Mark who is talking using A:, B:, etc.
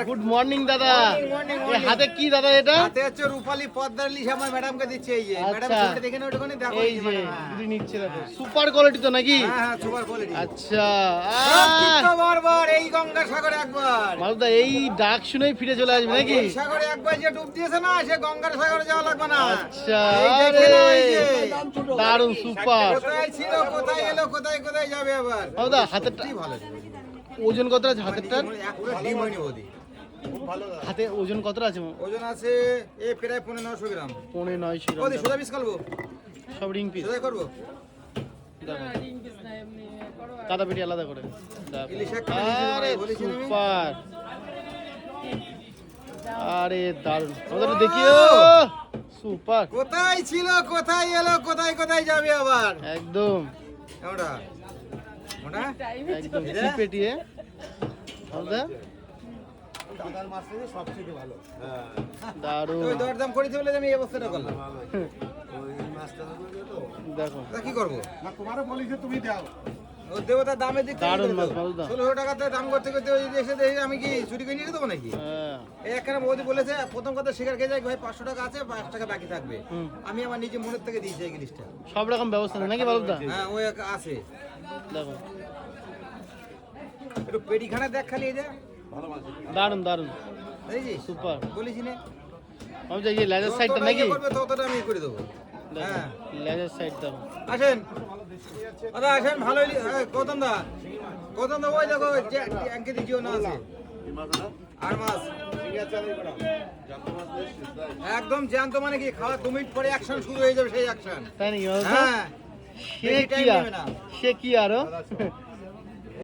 A: Good morning দাদা। হাতে কি দাদা এটা?
B: হাতে হচ্ছে রূপালী পদ্মার ইলিশ আমার ম্যাডামকে দিচ্ছে। এই যে ম্যাডাম দেখে না ওখানে দেখো,
A: এই যে দিদি নিচ্ছে দেখো। সুপার কোয়ালিটি তো নাকি?
B: হ্যাঁ সুপার কোয়ালিটি।
A: আচ্ছা
B: বারবার এই গঙ্গা সাগরে একবার
A: মালদা এই ডাক শুনেই ফিরে চলে আসবে নাকি?
B: এই সাগরে একবার যে ডুব দিয়েছে না, সে গঙ্গার সাগরে যাওয়া লাগবে না।
A: আচ্ছা
B: আরে
A: দারুন সুপার।
B: কোথায় ছিল, কোথায় এলো, কোথায় কোথায় যাবে আবার।
A: মালদা হাতেরটা
B: ভালো
A: ওজন কত আছে হাতেরটার?
B: ডিম হয়নি ওদি।
A: হাতে ওজন কত আছে?
B: ওজন আছে এ প্রায় 950 গ্রাম।
A: 950 গ্রাম।
B: ওদি সোজা পিস করবো,
A: সব রিং পিস
B: সোজা করবো।
A: কাদা পেটি আলাদা করে।
B: ইলিশ একটা
A: আরে সুপার, আরে দারুন। আমাদের দেখিও সুপার।
B: কোথায় ছিল, কোথায় এলো, কোথায় কোথায় যাবে আবার।
A: একদম
B: ওটা ওটা
A: একদম কি পেটিয়ে আমাদের
B: দাদার মাছ থেকে সবচেয়ে ভালো।
A: দারুন।
B: ওই দরদাম করে দিলে আমি এই অবস্থাটা করলাম।
A: ওই মাছটা দেখো
B: কি করবো না, তোমারও বলিছে তুমি দাও। ও দেবতা দামের দিক থেকে
A: দারুন মাছ মালদা।
B: 16 টাকাতে দাম করতে করতে ওই এসে দেখি আমি কি চুরি করে নিয়ে দেবো নাকি?
A: হ্যাঁ
B: এই একখানা বৌদি বলেছে প্রথম কথা শিকার খেয়ে যাই ভাই 500 টাকা আছে, 5 টাকা বাকি থাকবে। আমি আমার নিজে মনের থেকে দিয়েছি এই জিনিসটা।
A: সব রকম ব্যবস্থা নাকি মালদা?
B: হ্যাঁ ওই আছে
A: দেখো
B: একটু পেটিখানা দেখ খালি এই যে ভালো মাছ।
A: দারুন দারুন
B: দেখেছি
A: সুপার।
B: বলিস না
A: আমি যে এই লেজার সাইডটা নাকি?
B: ততটা আমি করে দেবো। হ্যাঁ
A: লেজার সাইড দাও।
B: আসেন দাদা আসেন, ভালো গৌতম দা, গৌতম দা ওই দেখো অ্যাঙ্কে দিজিও না আছে আর মাছ একদম জ্যান্ত, মানে কি খাওয়া 2 মিনিট পরে অ্যাকশন শুরু হয়ে যাবে, সেই অ্যাকশন।
A: তাই নাকি?
B: হ্যাঁ
A: সে কি আর, সে কি আরো